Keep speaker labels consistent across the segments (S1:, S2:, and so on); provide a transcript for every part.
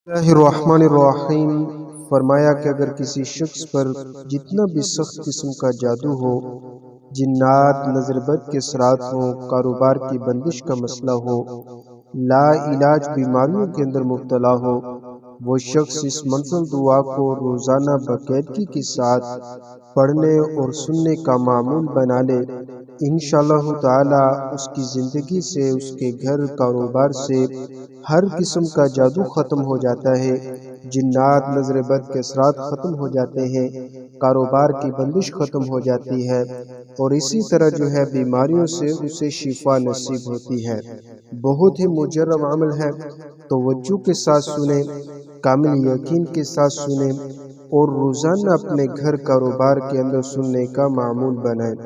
S1: बिस्मिल्लाहिर्रहमानिर्रहीम। फरमाया कि अगर किसी शख्स पर जितना भी सख्त किस्म का जादू हो, जिन्नात, नजरबद के असरात हो, कारोबार की बंदिश का मसला हो, ला इलाज बीमारियों के अंदर मुब्तला हो, वो शख्स इस मंज़िल दुआ को रोज़ाना बाकायदगी के साथ पढ़ने और सुनने का मामूल बना ले, इंशाअल्लाह ताला उसकी ज़िंदगी से, उसके घर कारोबार से हर किस्म का जादू ख़त्म हो जाता है। जिन्नात, नज़र बद के असरात ख़त्म हो जाते हैं, कारोबार की बंदिश ख़त्म हो जाती है और इसी तरह जो है बीमारियों से उसे शिफा नसीब होती है। बहुत ही मुजर्रब अमल है, तवज्जो के साथ सुने, कामिल यकीन के साथ सुने और रोज़ाना अपने घर कारोबार के अंदर सुनने का मामूल बनाएं।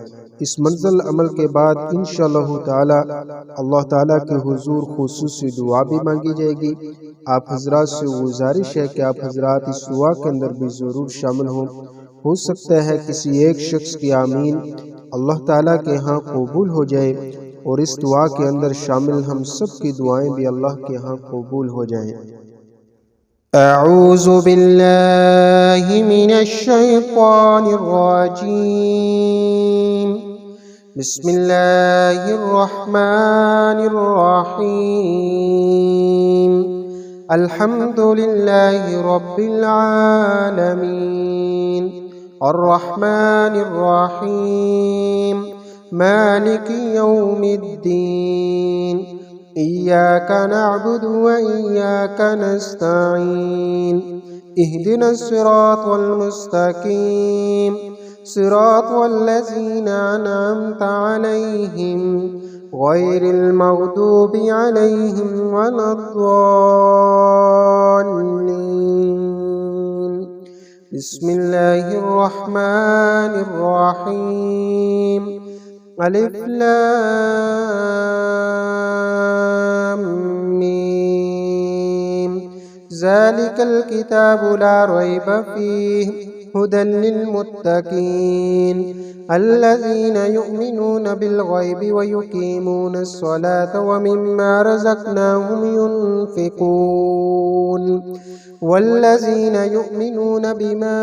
S1: इस मंज़ल अमल के बाद इंशाअल्लाह ताला अल्लाह ताला के हुजूर खुसूसी दुआ भी मांगी जाएगी। आप हजरात से गुजारिश है कि आप हजरात इस दुआ के अंदर भी ज़रूर शामिल हों। हो सकता है किसी एक शख्स की आमीन अल्लाह ताला के यहाँ कबूल हो जाए और इस दुआ के अंदर शामिल हम सब की दुआएं भी अल्लाह के यहाँ कबूल हो जाएं।
S2: अऊज़ु बिल्लाहि मिनश शैतानिर रजीम। बिस्मिल्लाहिर रहमानिर रहीम। अल्हम्दुलिल्लाहि रब्बिल आलमीन अर्रहमानिर रहीम मालिकि यौमिद्दीन इय्याका नअबुदु व इय्याका नस्तईन इहदिनस सिरातल मुस्तकीम सिरातल लज़ीना अनअमता अलैहिम गैरिल मग़दूबि अलैहिम वलद्दाल्लीन। बिस्मिल्लाहिर रहमानिर रहीम। अलिफ लाम मीम ज़ालिकल किताबु ला रैब फ़ीहि हुदल लिलमुत्तक़ीन अल्लज़ीना युमिनून बिल गैबि व युक़ीमूनस स्वलाता व मिम्मा रज़क़नाहुम युनफ़िक़ून वल्लज़ीना युमिनून बिमा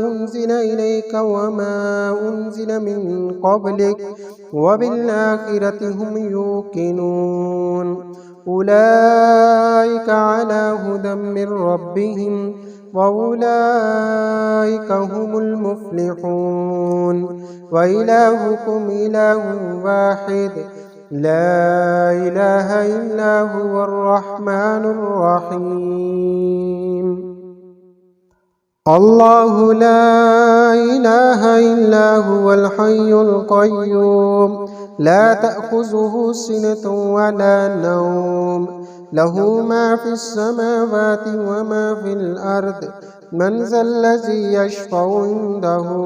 S2: उन्ज़िल इलैका व मा उन्ज़िल मिन क़ब्लिक व बिल आखिरति हुम युक़िनून उलाइका अला हुदम मिर रब्बिहिम व उलाइका हुमुल मुफ़्लिहून व इलाहुकुम इलाहुन वाहिद ला इलाहा इल्ला हुवर रहमानुर रहीम। अल्लाहु ला इलाहा इल्ला हुवल हय्युल क़य्यूम ला तअख़ुज़ुहु सिनतुन व ला नौम लहू मा फ़िस समावाति व मा फ़िल अर्द मन ज़ल्लज़ी यशफ़अु इंदहु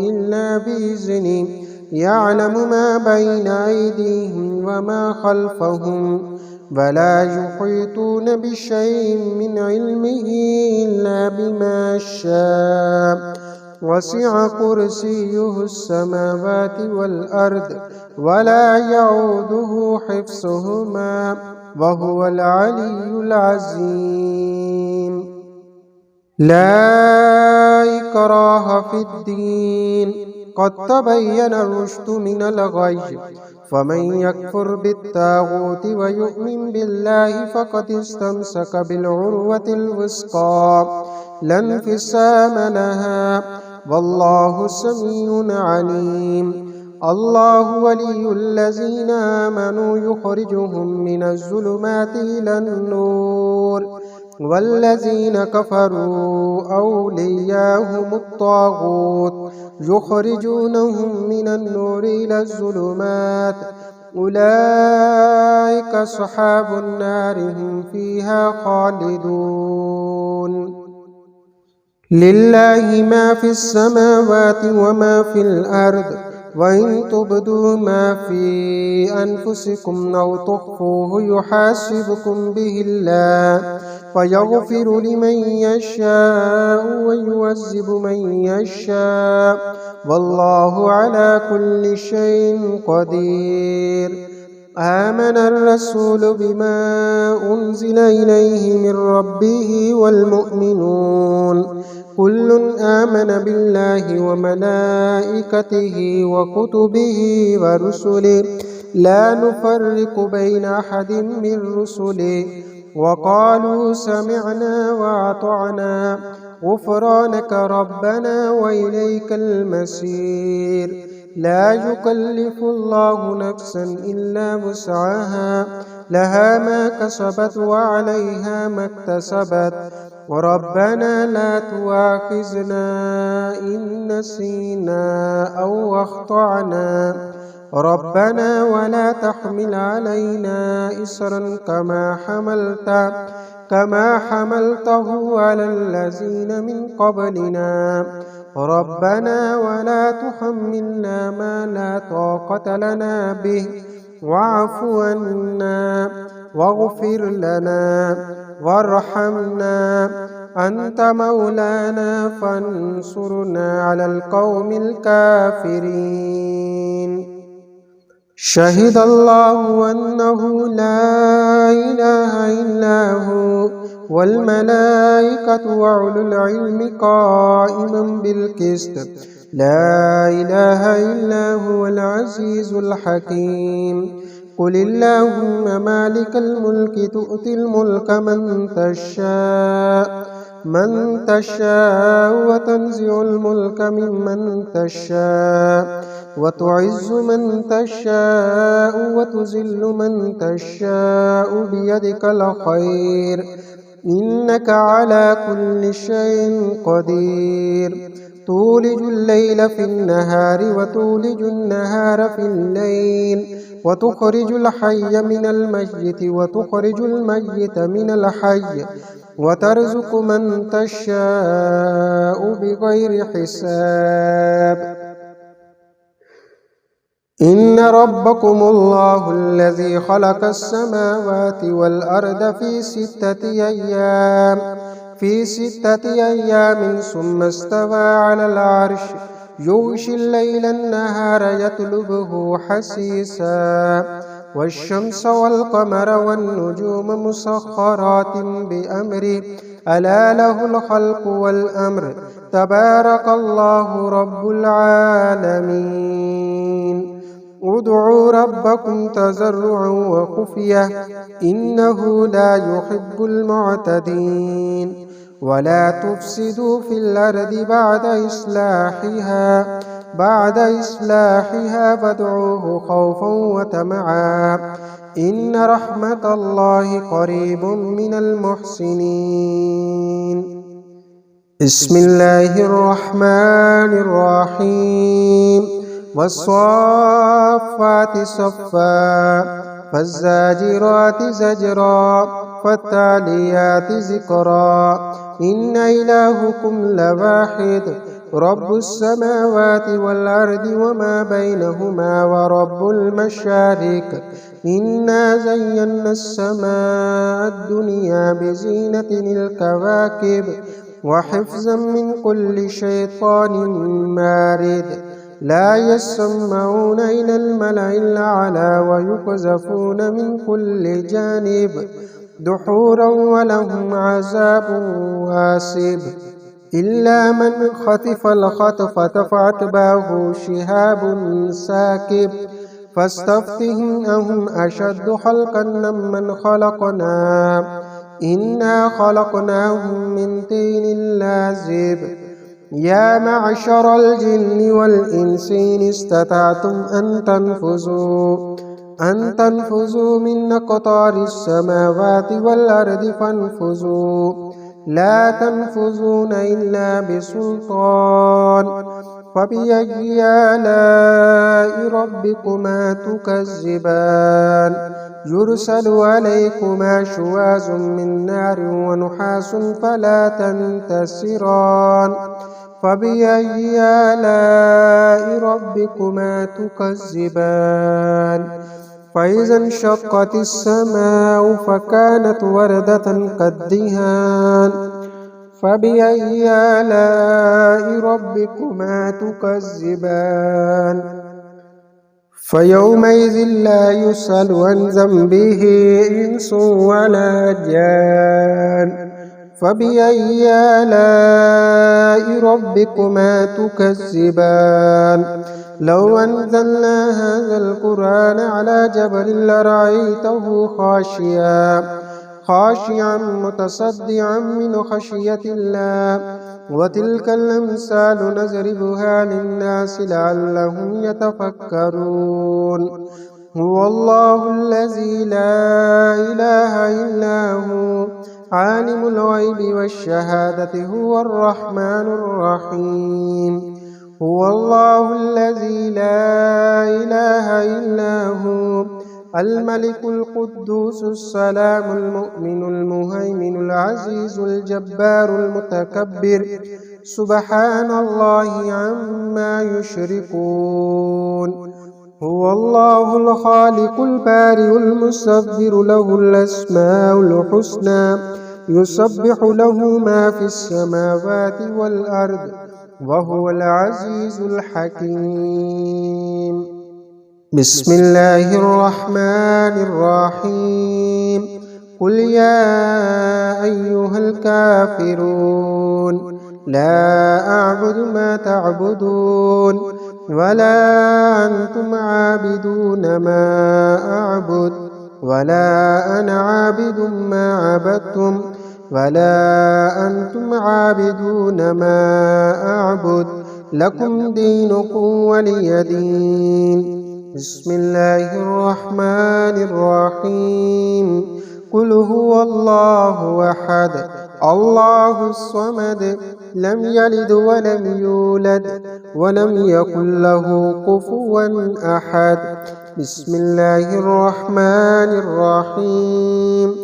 S2: इल्ला बिइज़्निहि यअलमु मा बैना अयदीहिम व मा ख़ल्फ़हुम वला युहीतून बिशैइन मिन इल्मिही इल्ला बिमा शाअ वसिअ कुर्सियुहुस समावाति वल अर्द वला यऊदुहु हिफ्ज़ुहुमा व हुवल अलिय्युल अज़ीम। ला इक्राहा फ़िद्दीन क़द तबय्यना रुश्दु मिनल गय्य फमन यकफुर बित्ताग़ूति व युमिन बिल्लाहि फ़क़द इस्तमसक बिलउर्वतिल वुस्क़ा ला इंफ़िसाम लहा वल्लाहु समीउन अलीम। अल्लाहु वलियुल्लज़ीना आमनू युख़रिजुहुम मिनज़्ज़ुलुमाति इलन-नूर वल्लज़ीना कफ़रू औलियाहुमुत ताग़ूत युख़रिजूनहुम मिनन-नूरि इलज़्ज़ुलुमात उलाइका अस्हाबुन नारि हुम फ़ीहा ख़ालिदून। लिल्लाहि मा फ़िस समावाति व मा फ़िल अर्द व इन तुब्दू मा फ़ी अनफुसिकुम औ तुख़्फ़ूहु युहासिबकुम बिहिल्लाह फ़यग़फ़िरु लिमन यशाअु व युअज़्ज़िबु मन यशाअ वल्लाहु अला कुल्लि शैइन क़दीर। آمن الرسول بما أنزل إليه من ربه والمؤمنون كل آمن بالله وملائكته وكتبه ورسله لا نفرق بين أحد من رسله وقالوا سمعنا وأطعنا غفرانك ربنا وإليك المصير لا يكلف الله نفسا إلا وسعها لها ما كسبت وعليها ما اكتسبت وربنا لا تؤاخذنا إن نسينا أو أخطأنا ربنا ولا تحمل علينا إصرا كما حملته على الذين من قبلنا ربنا ولا تحملنا ما لا طاقة لنا به واعف عنا واغفر لنا وارحمنا أنت مولانا فانصرنا على القوم الكافرين شهد الله أنه لا إله إلا هو والملائكة وأولو العلم قائما بالقسط لا إله إلا هو العزيز الحكيم قل اللهم مالك الملك تؤتي الملك من تشاء وتنزع الملك ممن تشاء وتعز من تشاء وتذل من تشاء بيدك الخير إنك على كل شيء قدير تولج الليل في النهار وتولج النهار في الليل وتخرج الحي من الميت وتخرج الميت من الحي وترزق من تشاء بغير حساب إن ربكم الله الذي خلق السماوات والأرض في ستة أيام ثم استوى على العرش يغشي الليل النهار يطلبه حثيثا والشمس والقمر والنجوم مسخرات بأمره ألا له الخلق والأمر تبارك الله رب العالمين ادعوا ربكم تضرعا وخفية إنه لا يحب المعتدين ولا تفسدوا في الأرض بعد إصلاحها فادعوه خوفا وطمعا إن رحمة الله قريب من المحسنين بسم الله الرحمن الرحيم والصافات صفا فالزاجرات زجرا فالتاليات ذكرا إن إلهكم لواحد رب السماوات والأرض وما بينهما ورب المشارق إنا زينا السماء الدنيا بزينة الكواكب وحفظا من كل شيطان مارد لا يسمعون إلى الملأ الأعلى ويقذفون من كل جانب دحورا ولهم عذاب واسب إلا من خطف الخطفة فأتبعه شهاب ثاقب فاستفتهم أهم أشد خلقا ممن خلقنا إنا خلقناهم من طين لازب يا معشر الجن والإنس إن استطعتم أن تنفذوا من أقطار السماوات والأرض فانفذوا لا تنفذون إلا بسلطان فبأي آلاء ربكما تكذبان يرسل عليكما شواظ من نار ونحاس فلا تنتصران فبأي آلاء ربكما تكذبان فإذا انشقت السماء فكانت وردة كالدهان فبأي آلاء ربكما تكذبان فيومئذ لا يسأل عن ذنبه إنس ولا جان فبأي آلاء ربكما تكذبان لو أنزلنا هذا القرآن على جبل لرأيته خاشعا متصدعا من خشية الله وتلك الأمثال نضربها للناس لعلهم يتفكرون هو الله الذي لا إله إلا هو عالم الغيب والشهادة هو الرحمن الرحيم هو الله الذي لا إله إلا هو الملك القدوس السلام المؤمن المهيمن العزيز الجبار المتكبر سبحان الله عما يشركون هو الله الخالق البارئ المصور له الأسماء الحسنى يسبح له ما في السماوات والأرض وهو العزيز الحكيم بسم الله الرحمن الرحيم قل يا أيها الكافرون لا أعبد ما تعبدون ولا أنتم عابدون ما أعبد ولا أنا عابد ما عبدتم ولا أنتم عابدون ما أعبد لكم دينكم ولي دين بسم الله الرحمن الرحيم قل هو الله أحد الله الصمد لم يلد ولم يولد ولم يكن له كفوا أحد بسم الله الرحمن الرحيم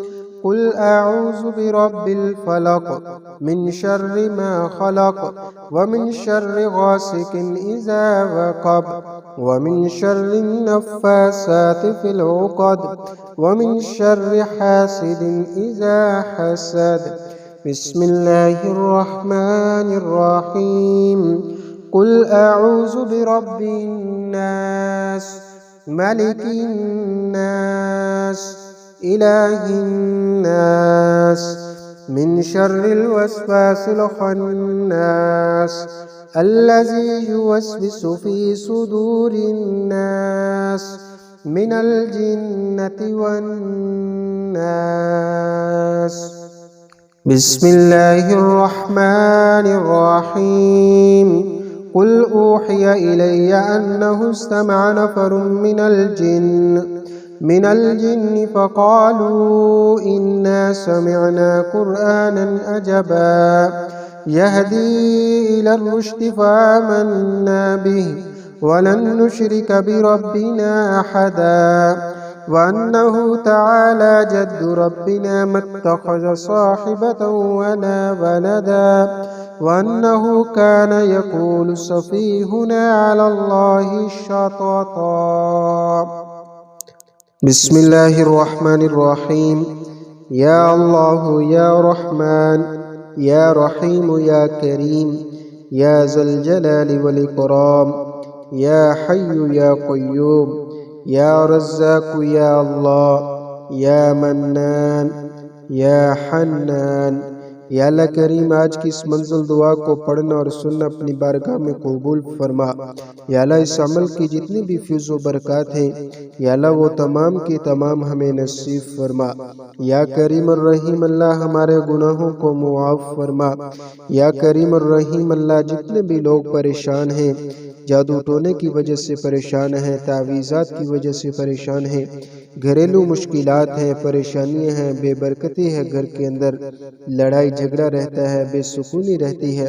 S2: قل أعوذ برب الفلق من شر ما خلق ومن شر غاسق إذا وقب ومن شر النفاثات في العقد ومن شر حاسد إذا حسد بسم الله الرحمن الرحيم قل أعوذ برب الناس ملك الناس إله الناس من شر الوسواس الخناس الذي يوسوس في صدور الناس من الجنة والناس بسم الله الرحمن الرحيم قل أوحي إلي أنه استمع نفر من الجن فقالوا إنا سمعنا قرآنا عجبا يهدي إلى الرشد فآمنا به ولن نشرك بربنا أحدا وأنه تعالى جد ربنا ما اتخذ صاحبة ولا ولدا وأنه كان يقول سفيهنا على الله شططا بسم الله الرحمن الرحيم يا الله يا رحمن يا رحيم يا كريم يا ذا الجلال والإكرام يا حي يا قيوم يا رزاق يا الله या मन्नान या हन्नान। या अल्लाह करीम आज की इस मंजिल दुआ को पढ़ना और सुनना अपनी बारगाह में कबूल फरमा। या अल्लाह इस अमल की जितनी भी फ्यूज़ व बरक़ात हैं या अल्लाह वो तमाम की तमाम हमें नसीब फरमा। या करीम और रहीम अल्लाह हमारे गुनाहों को मुआफ़ फरमा। या करीम और रहीम अल्लाह जितने भी लोग परेशान हैं, जादू टोने की वजह से परेशान हैं, तावीज़ात की वजह से परेशान हैं, घरेलू मुश्किलात हैं, परेशानियां हैं, बेबरकती है, घर के अंदर लड़ाई झगड़ा रहता है, बेसुकूनी रहती है।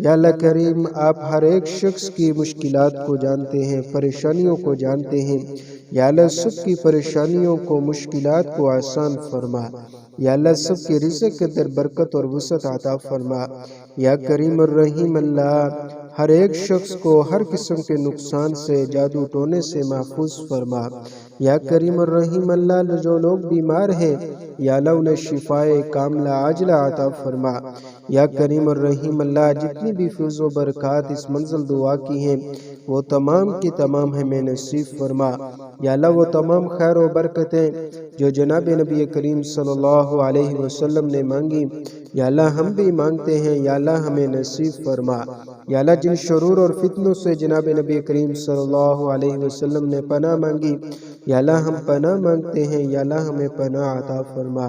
S2: या अल्लाह करीम आप हर एक शख्स की मुश्किलात को जानते हैं, परेशानियों को जानते हैं। या अल्लाह सब की परेशानियों को मुश्किलात को आसान फरमा। या अल्लाह सब के रिज़्क़ के अंदर बरकत और वसअत अता फरमा। या करीम और रहीम अल्लाह हर एक शख्स को हर किस्म के नुकसान से, जादू टोने से महफूज फरमा।
S1: یا کریم الرحیم اللہ جو لوگ بیمار ہیں یا اللہ انہیں شفائے کاملہ عاجلہ عطا فرما۔ یا کریم الرحیم اللہ جتنی بھی فیض و برکات اس منزل دعا کی ہیں وہ تمام کی تمام ہمیں نصیب فرما۔ یا اللہ وہ تمام خیر و برکتیں جو جناب نبی کریم صلی اللہ علیہ وسلم نے مانگی یا اللہ ہم بھی مانگتے ہیں، یا اللہ ہمیں نصیب فرما۔ یا اللہ جن شرور اور فتنوں سے جناب نبی کریم صلی اللہ علیہ وسلم نے پناہ مانگی یا اللہ ہم پناہ مانگتے ہیں، یا اللہ ہمیں پناہ عطا فرما۔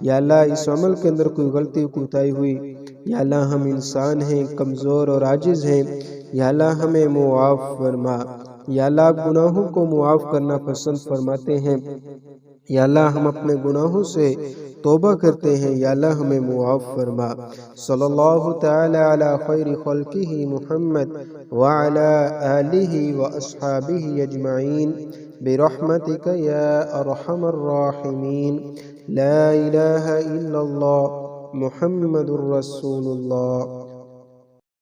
S1: یا اللہ اس عمل کے اندر کوئی غلطی کوتاہی ہوئی یا اللہ ہم انسان ہیں، کمزور اور عاجز ہیں، یا اللہ ہمیں معاف فرما۔ یا اللہ آپ گناہوں کو معاف کرنا پسند فرماتے ہیں، یا اللہ ہم اپنے گناہوں سے توبہ کرتے ہیں، یا اللہ ہمیں معاف فرما۔ صلی اللہ تعالی علی خیر خلقہ محمد وعلی آلہ واصحابہ اجمعین برحمتک یا ارحم الراحمین۔ لا الہ الا اللہ محمد رسول اللہ۔